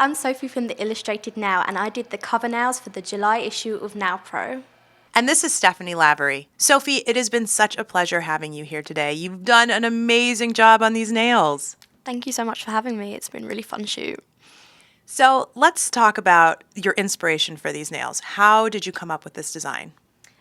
I'm Sophie from the Illustrated Now, and I did the cover nails for the July issue of Nailpro. And this is Stephanie Lavery. Sophie, it has been such a pleasure having you here today. You've done an amazing job on these nails. Thank you so much for having me. It's been a really fun shoot. So let's talk about your inspiration for these nails. How did you come up with this design?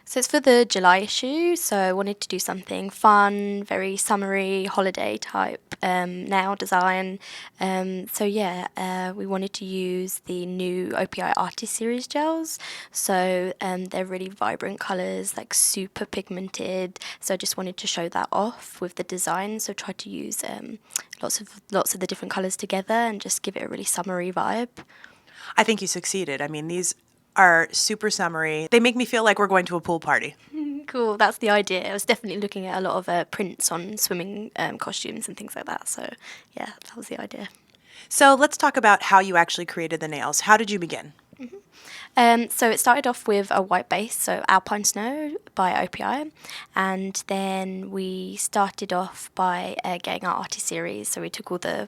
So it's for the July issue, so I wanted to do something fun, very summery, holiday type nail design. We wanted to use the new OPI Artist Series gels. So they're really vibrant colours, like super pigmented. So I just wanted to show that off with the design. So tried to use lots of the different colours together and just give it a really summery vibe. I think you succeeded. I mean, these are super summery. They make me feel like we're going to a pool party. Cool, that's the idea. I was definitely looking at a lot of prints on swimming costumes and things like that. So, yeah, that was the idea. So let's talk about how you actually created the nails. How did you begin? So it started off with a white base, so Alpine Snow by OPI, and then we started off by getting our artist series. So we took all the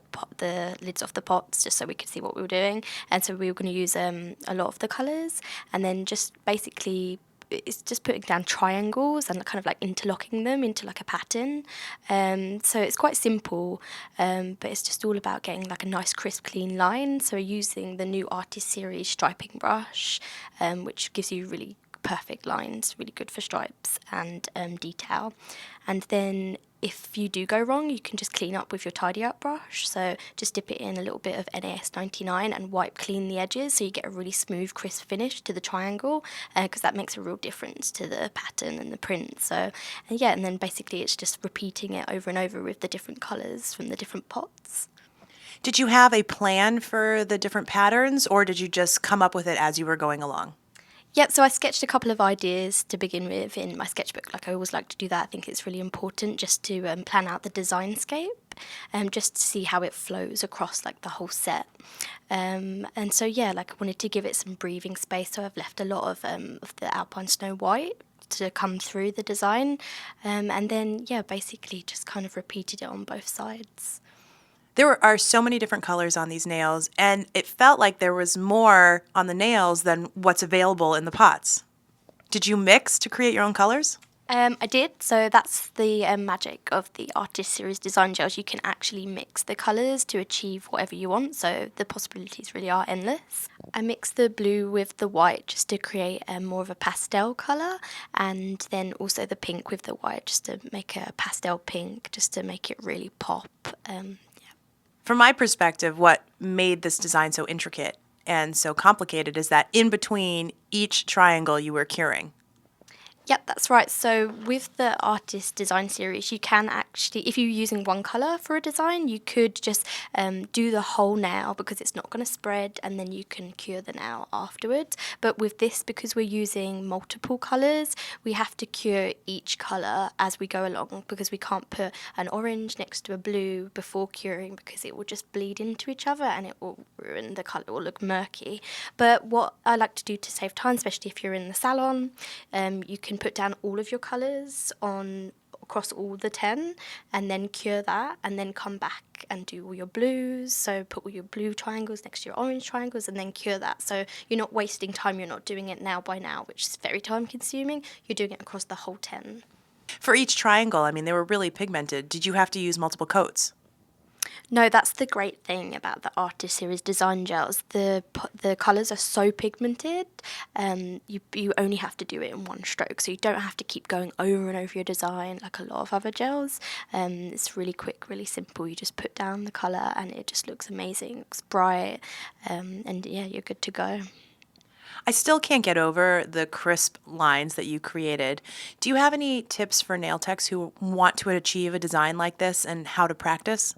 lids off the pots just so we could see what we were doing, and so we were going to use a lot of the colours, and then just basically it's just putting down triangles and kind of like interlocking them into like a pattern. So it's quite simple, but it's just all about getting like a nice crisp clean line. So we're using the new Artist Series striping brush, which gives you really perfect lines, really good for stripes and detail. And then if you do go wrong, you can just clean up with your tidy up brush. So just dip it in a little bit of NAS 99 and wipe clean the edges so you get a really smooth, crisp finish to the triangle, because that makes a real difference to the pattern and the print. So, and then basically it's just repeating it over and over with the different colours from the different pots. Did you have a plan for the different patterns, or did you just come up with it as you were going along? Yep, so I sketched a couple of ideas to begin with in my sketchbook. Like I always like to do that. I think it's really important just to plan out the design-scape, just to see how it flows across like the whole set. Like I wanted to give it some breathing space, so I've left a lot of the Alpine Snow White to come through the design, basically just kind of repeated it on both sides. There are so many different colors on these nails, and it felt like there was more on the nails than what's available in the pots. Did you mix to create your own colors? I did, so that's the magic of the Artist Series design gels. You can actually mix the colours to achieve whatever you want, so the possibilities really are endless. I mixed the blue with the white just to create more of a pastel colour, and then also the pink with the white just to make a pastel pink, just to make it really pop. From my perspective, what made this design so intricate and so complicated is that in between each triangle you were curing. Yep, that's right. So with the artist design series, you can actually, if you're using one colour for a design, you could just do the whole nail because it's not going to spread, and then you can cure the nail afterwards. But with this, because we're using multiple colours, we have to cure each colour as we go along, because we can't put an orange next to a blue before curing because it will just bleed into each other and it will ruin the colour, it will look murky. But what I like to do to save time, especially if you're in the salon, you can put down all of your colours on across all the 10 and then cure that, and then come back and do all your blues. So put all your blue triangles next to your orange triangles and then cure that. So you're not wasting time, you're not doing it now by now, which is very time consuming. You're doing it across the whole 10. For each triangle, I mean, they were really pigmented. Did you have to use multiple coats? No, that's the great thing about the Artist Series design gels. The colours are so pigmented, you only have to do it in one stroke, so you don't have to keep going over and over your design like a lot of other gels. It's really quick, really simple. You just put down the colour and it just looks amazing, it looks bright, you're good to go. I still can't get over the crisp lines that you created. Do you have any tips for nail techs who want to achieve a design like this and how to practice?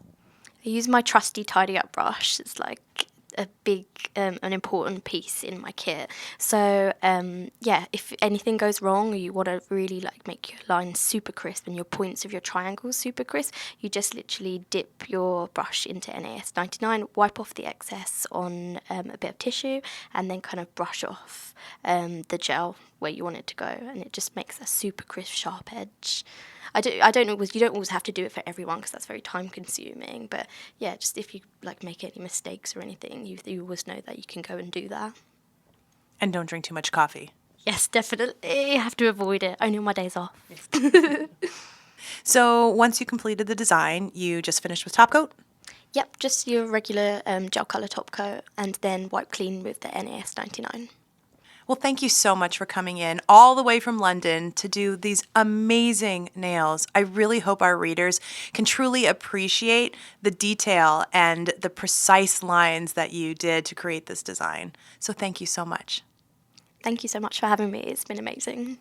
I use my trusty tidy up brush. It's like a big, an important piece in my kit. So if anything goes wrong or you want to really like make your lines super crisp and your points of your triangles super crisp, you just literally dip your brush into NAS 99, wipe off the excess on a bit of tissue, and then kind of brush off the gel where you want it to go, and it just makes a super crisp, sharp edge. I don't always, you don't always have to do it for everyone because that's very time consuming. But yeah, just if you like make any mistakes or anything, you always know that you can go and do that. And don't drink too much coffee. Yes, definitely. Have to avoid it. Only on my days off. So once you completed the design, you just finished with top coat? Yep, just your regular gel colour top coat and then wipe clean with the NAS 99. Well, thank you so much for coming in all the way from London to do these amazing nails. I really hope our readers can truly appreciate the detail and the precise lines that you did to create this design. So thank you so much. Thank you so much for having me. It's been amazing.